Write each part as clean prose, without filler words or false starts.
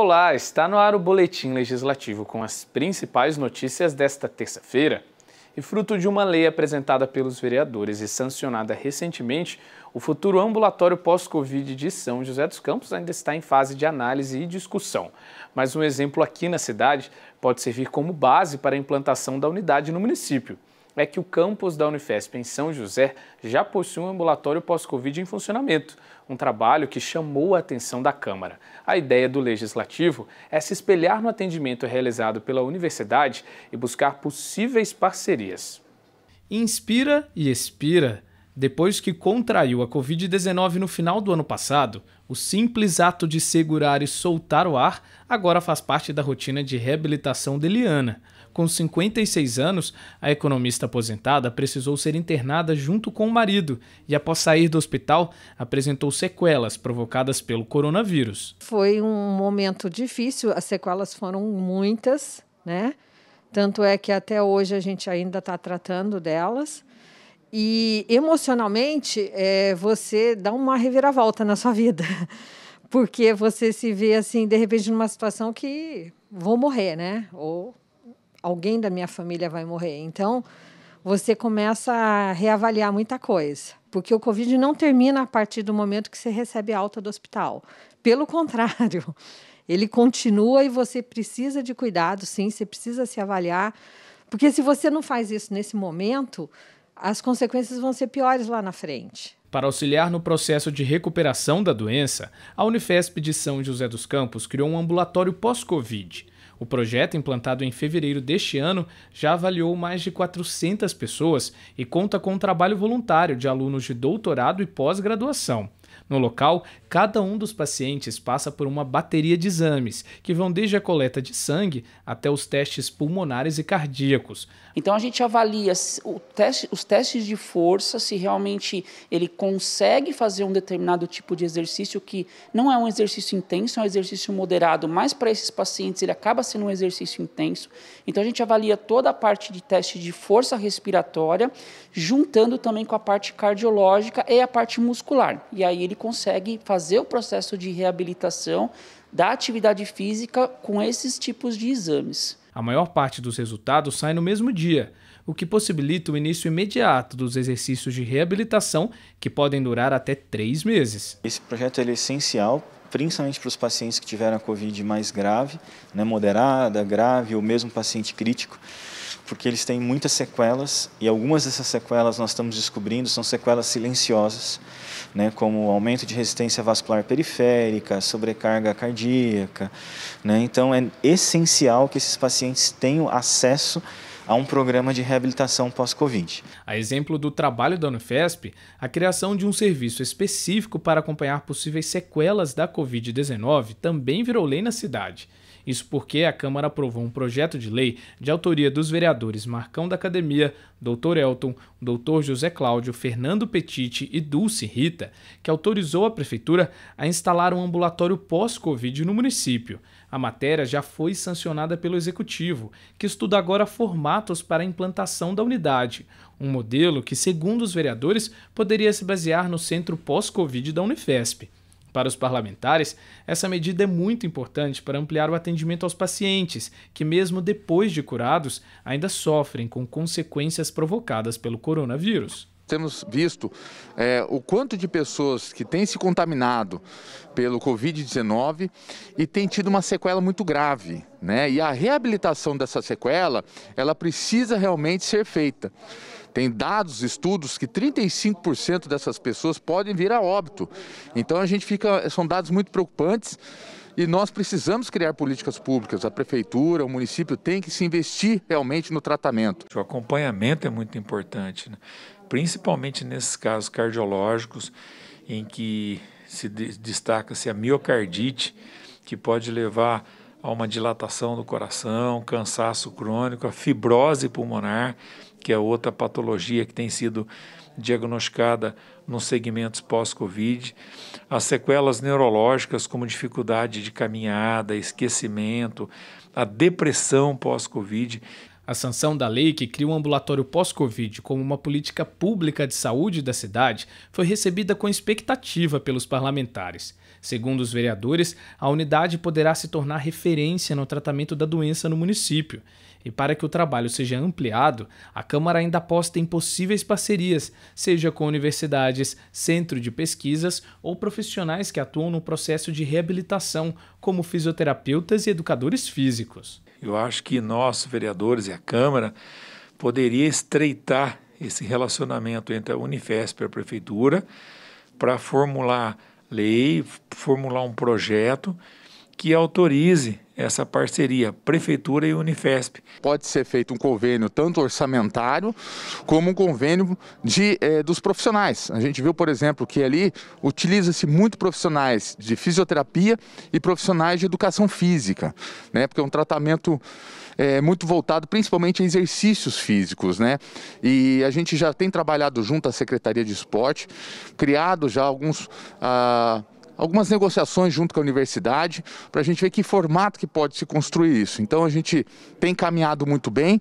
Olá, está no ar o Boletim Legislativo com as principais notícias desta terça-feira. E fruto de uma lei apresentada pelos vereadores e sancionada recentemente, o futuro ambulatório pós-Covid de São José dos Campos ainda está em fase de análise e discussão. Mas um exemplo aqui na cidade pode servir como base para a implantação da unidade no município. É que o campus da Unifesp em São José já possui um ambulatório pós-Covid em funcionamento, um trabalho que chamou a atenção da Câmara. A ideia do Legislativo é se espelhar no atendimento realizado pela universidade e buscar possíveis parcerias. Inspira e expira. Depois que contraiu a Covid-19 no final do ano passado, o simples ato de segurar e soltar o ar agora faz parte da rotina de reabilitação de Liana. Com 56 anos, a economista aposentada precisou ser internada junto com o marido e, após sair do hospital, apresentou sequelas provocadas pelo coronavírus. Foi um momento difícil, as sequelas foram muitas, né? Tanto é que até hoje a gente ainda está tratando delas. E emocionalmente, você dá uma reviravolta na sua vida, porque você se vê assim, de repente, numa situação que vou morrer, né? Ou alguém da minha família vai morrer. Então, você começa a reavaliar muita coisa, porque o Covid não termina a partir do momento que você recebe alta do hospital. Pelo contrário, ele continua e você precisa de cuidado, sim, você precisa se avaliar, porque se você não faz isso nesse momento, as consequências vão ser piores lá na frente. Para auxiliar no processo de recuperação da doença, a Unifesp de São José dos Campos criou um ambulatório pós-Covid. O projeto, implantado em fevereiro deste ano, já avaliou mais de 400 pessoas e conta com um trabalho voluntário de alunos de doutorado e pós-graduação. No local, cada um dos pacientes passa por uma bateria de exames, que vão desde a coleta de sangue até os testes pulmonares e cardíacos. Então a gente avalia os testes de força, se realmente ele consegue fazer um determinado tipo de exercício que não é um exercício intenso, é um exercício moderado, mas para esses pacientes ele acaba sendo um exercício intenso. Então a gente avalia toda a parte de teste de força respiratória, juntando também com a parte cardiológica e a parte muscular. E aí ele consegue fazer o processo de reabilitação da atividade física com esses tipos de exames. A maior parte dos resultados sai no mesmo dia, o que possibilita o início imediato dos exercícios de reabilitação, que podem durar até 3 meses. Esse projeto é essencial, principalmente para os pacientes que tiveram a Covid mais grave, né, moderada, grave ou mesmo paciente crítico, porque eles têm muitas sequelas e algumas dessas sequelas nós estamos descobrindo são sequelas silenciosas, né, como aumento de resistência vascular periférica, sobrecarga cardíaca, né? Então é essencial que esses pacientes tenham acesso a um programa de reabilitação pós-Covid. A exemplo do trabalho da Unifesp, a criação de um serviço específico para acompanhar possíveis sequelas da Covid-19 também virou lei na cidade. Isso porque a Câmara aprovou um projeto de lei de autoria dos vereadores Marcão da Academia, Dr. Elton, Dr. José Cláudio, Fernando Petiti e Dulce Rita, que autorizou a Prefeitura a instalar um ambulatório pós-Covid no município. A matéria já foi sancionada pelo Executivo, que estuda agora formatos para a implantação da unidade, um modelo que, segundo os vereadores, poderia se basear no centro pós-Covid da Unifesp. Para os parlamentares, essa medida é muito importante para ampliar o atendimento aos pacientes, que mesmo depois de curados, ainda sofrem com consequências provocadas pelo coronavírus. Temos visto o quanto de pessoas que têm se contaminado pelo Covid-19 e têm tido uma sequela muito grave, né? E a reabilitação dessa sequela, ela precisa realmente ser feita. Tem dados, estudos que 35% dessas pessoas podem vir a óbito. Então são dados muito preocupantes e nós precisamos criar políticas públicas. A prefeitura, o município tem que se investir realmente no tratamento. O acompanhamento é muito importante, né? Principalmente nesses casos cardiológicos em que se destaca-se a miocardite, que pode levar a uma dilatação do coração, cansaço crônico, a fibrose pulmonar, que é outra patologia que tem sido diagnosticada nos segmentos pós-Covid, as sequelas neurológicas como dificuldade de caminhada, esquecimento, a depressão pós-Covid. A sanção da lei que cria o ambulatório pós-Covid como uma política pública de saúde da cidade foi recebida com expectativa pelos parlamentares. Segundo os vereadores, a unidade poderá se tornar referência no tratamento da doença no município. E para que o trabalho seja ampliado, a Câmara ainda aposta em possíveis parcerias, seja com universidades, centro de pesquisas ou profissionais que atuam no processo de reabilitação, como fisioterapeutas e educadores físicos. Eu acho que nós, vereadores e a Câmara, poderia estreitar esse relacionamento entre a Unifesp e a Prefeitura para formular lei, formular um projeto que autorize essa parceria, Prefeitura e Unifesp. Pode ser feito um convênio tanto orçamentário como um convênio dos profissionais. A gente viu, por exemplo, que ali utiliza-se muito profissionais de fisioterapia e profissionais de educação física, né? Porque é um tratamento muito voltado principalmente a exercícios físicos, né? E a gente já tem trabalhado junto à Secretaria de Esporte, criado já algumas negociações junto com a universidade, para a gente ver que formato que pode se construir isso. Então a gente tem caminhado muito bem,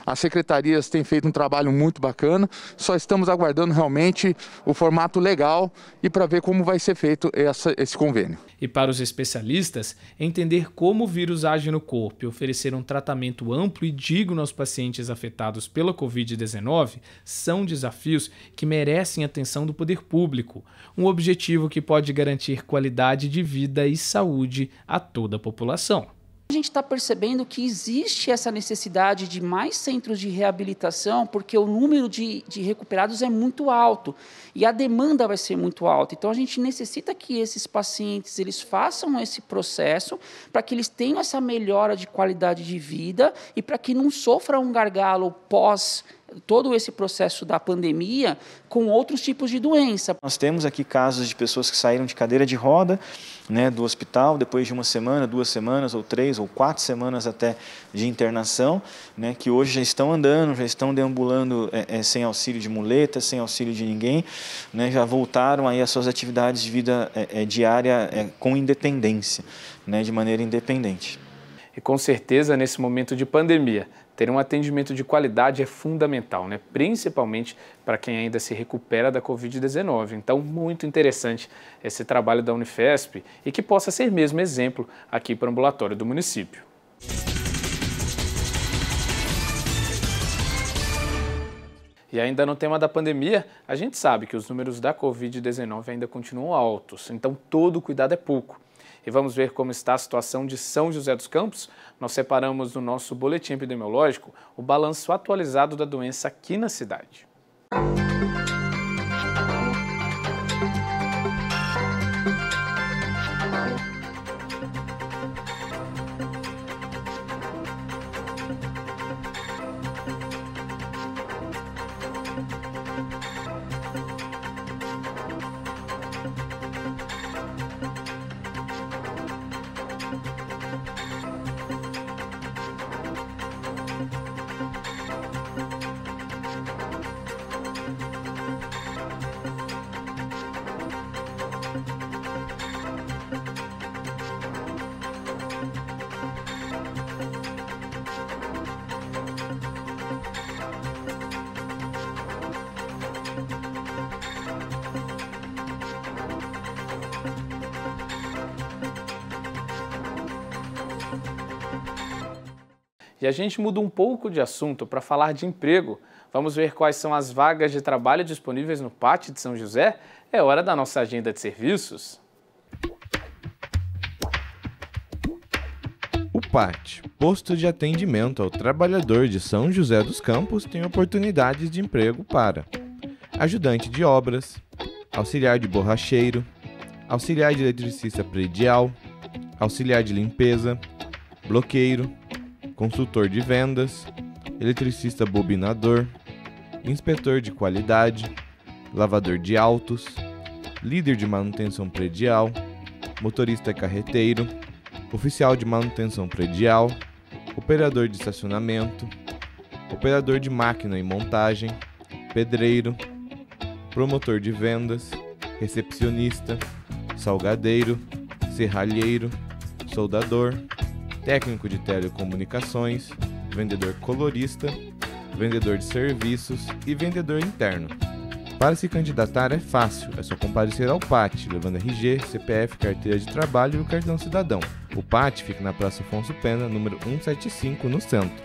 as secretarias têm feito um trabalho muito bacana, só estamos aguardando realmente o formato legal e para ver como vai ser feito esse convênio. E para os especialistas, entender como o vírus age no corpo e oferecer um tratamento amplo e digno aos pacientes afetados pela Covid-19 são desafios que merecem atenção do poder público, um objetivo que pode garantir qualidade de vida e saúde a toda a população. A gente está percebendo que existe essa necessidade de mais centros de reabilitação, porque o número de recuperados é muito alto e a demanda vai ser muito alta. Então, a gente necessita que esses pacientes eles façam esse processo para que eles tenham essa melhora de qualidade de vida e para que não sofra um gargalo pós todo esse processo da pandemia com outros tipos de doença. Nós temos aqui casos de pessoas que saíram de cadeira de roda, né, do hospital, depois de 1 semana, 2 semanas, ou 3 ou 4 semanas até de internação, né, que hoje já estão andando, já estão deambulando sem auxílio de muleta, sem auxílio de ninguém, né, já voltaram aí às suas atividades de vida diária com independência, né, de maneira independente. E com certeza, nesse momento de pandemia, ter um atendimento de qualidade é fundamental, né? Principalmente para quem ainda se recupera da Covid-19. Então, muito interessante esse trabalho da Unifesp e que possa ser mesmo exemplo aqui para o ambulatório do município. E ainda no tema da pandemia, a gente sabe que os números da Covid-19 ainda continuam altos, então todo cuidado é pouco. E vamos ver como está a situação de São José dos Campos. Nós separamos no nosso boletim epidemiológico o balanço atualizado da doença aqui na cidade. E a gente muda um pouco de assunto para falar de emprego. Vamos ver quais são as vagas de trabalho disponíveis no PAT de São José? É hora da nossa agenda de serviços. O PAT, Posto de Atendimento ao Trabalhador de São José dos Campos, tem oportunidades de emprego para ajudante de obras, auxiliar de borracheiro, auxiliar de eletricista predial, auxiliar de limpeza, bloqueiro, consultor de vendas, eletricista bobinador, inspetor de qualidade, lavador de autos, líder de manutenção predial, motorista carreteiro, oficial de manutenção predial, operador de estacionamento, operador de máquina e montagem, pedreiro, promotor de vendas, recepcionista, salgadeiro, serralheiro, soldador, técnico de telecomunicações, vendedor colorista, vendedor de serviços e vendedor interno. Para se candidatar é fácil, é só comparecer ao PAT, levando RG, CPF, carteira de trabalho e o cartão cidadão. O PAT fica na Praça Afonso Pena, número 175, no centro.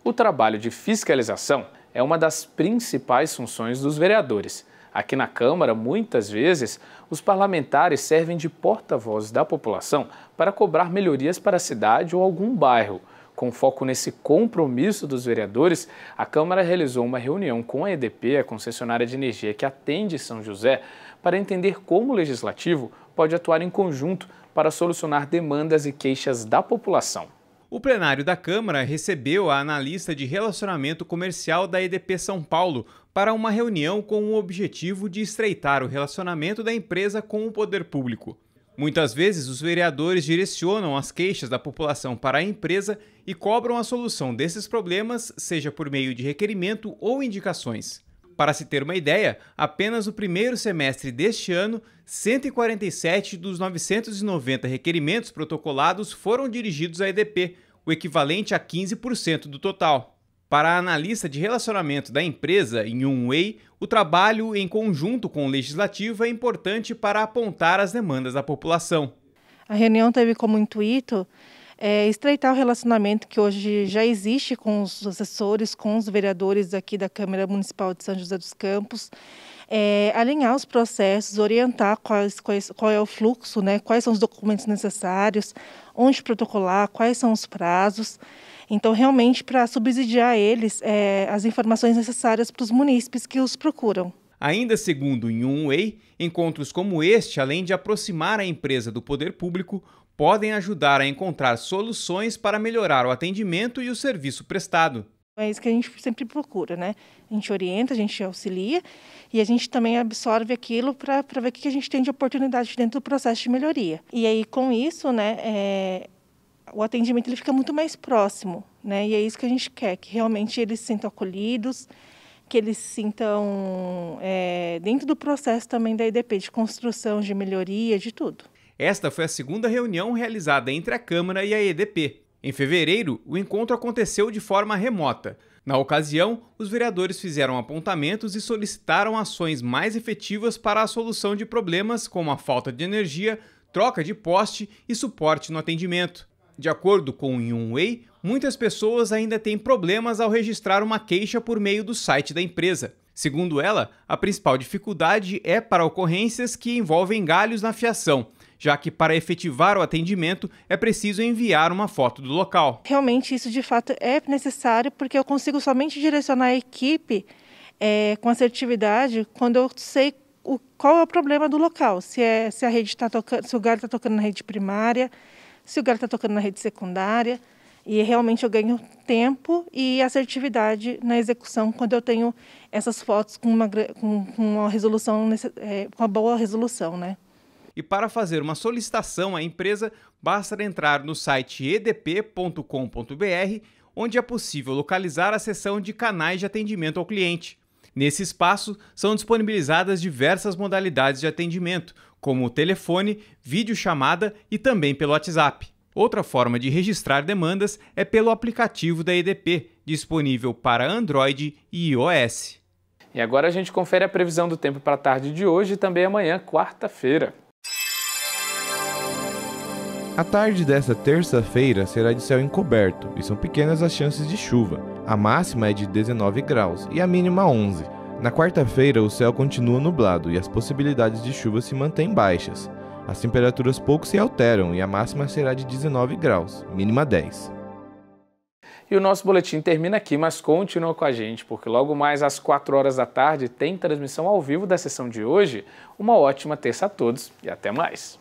O trabalho de fiscalização é uma das principais funções dos vereadores. Aqui na Câmara, muitas vezes, os parlamentares servem de porta-voz da população para cobrar melhorias para a cidade ou algum bairro. Com foco nesse compromisso dos vereadores, a Câmara realizou uma reunião com a EDP, a concessionária de energia que atende São José, para entender como o Legislativo pode atuar em conjunto para solucionar demandas e queixas da população. O plenário da Câmara recebeu a analista de relacionamento comercial da EDP São Paulo para uma reunião com o objetivo de estreitar o relacionamento da empresa com o poder público. Muitas vezes, os vereadores direcionam as queixas da população para a empresa e cobram a solução desses problemas, seja por meio de requerimento ou indicações. Para se ter uma ideia, apenas no primeiro semestre deste ano, 147 dos 990 requerimentos protocolados foram dirigidos à EDP, o equivalente a 15% do total. Para a analista de relacionamento da empresa, Yun Wei, o trabalho em conjunto com o Legislativo é importante para apontar as demandas da população. A reunião teve como intuito estreitar o relacionamento que hoje já existe com os assessores, com os vereadores aqui da Câmara Municipal de São José dos Campos, alinhar os processos, orientar qual é o fluxo, né, quais são os documentos necessários, onde protocolar, quais são os prazos. Então, realmente, para subsidiar eles as informações necessárias para os munícipes que os procuram. Ainda segundo Yun Wei, encontros como este, além de aproximar a empresa do poder público, podem ajudar a encontrar soluções para melhorar o atendimento e o serviço prestado. É isso que a gente sempre procura, né? A gente orienta, a gente auxilia e a gente também absorve aquilo para ver o que a gente tem de oportunidade dentro do processo de melhoria. E aí, com isso, né, o atendimento ele fica muito mais próximo, né? E é isso que a gente quer, que realmente eles se sintam acolhidos, que eles se sintam dentro do processo também da EDP, de construção, de melhoria, de tudo. Esta foi a segunda reunião realizada entre a Câmara e a EDP. Em fevereiro, o encontro aconteceu de forma remota. Na ocasião, os vereadores fizeram apontamentos e solicitaram ações mais efetivas para a solução de problemas como a falta de energia, troca de poste e suporte no atendimento. De acordo com Yun Wei, muitas pessoas ainda têm problemas ao registrar uma queixa por meio do site da empresa. Segundo ela, a principal dificuldade é para ocorrências que envolvem galhos na fiação, já que para efetivar o atendimento é preciso enviar uma foto do local. Realmente isso de fato é necessário porque eu consigo somente direcionar a equipe com assertividade quando eu sei qual é o problema do local, se a rede está tocando, se o galho está tocando na rede primária, se o galho está tocando na rede secundária, e realmente eu ganho tempo e assertividade na execução quando eu tenho essas fotos com uma resolução, com uma boa resolução, né? E para fazer uma solicitação à empresa, basta entrar no site edp.com.br, onde é possível localizar a seção de canais de atendimento ao cliente. Nesse espaço, são disponibilizadas diversas modalidades de atendimento, como o telefone, videochamada e também pelo WhatsApp. Outra forma de registrar demandas é pelo aplicativo da EDP, disponível para Android e iOS. E agora a gente confere a previsão do tempo para a tarde de hoje e também amanhã, quarta-feira. A tarde desta terça-feira será de céu encoberto e são pequenas as chances de chuva. A máxima é de 19 graus e a mínima 11. Na quarta-feira, o céu continua nublado e as possibilidades de chuva se mantêm baixas. As temperaturas pouco se alteram e a máxima será de 19 graus, mínima 10. E o nosso boletim termina aqui, mas continua com a gente, porque logo mais às 4 horas da tarde tem transmissão ao vivo da sessão de hoje. Uma ótima terça a todos e até mais!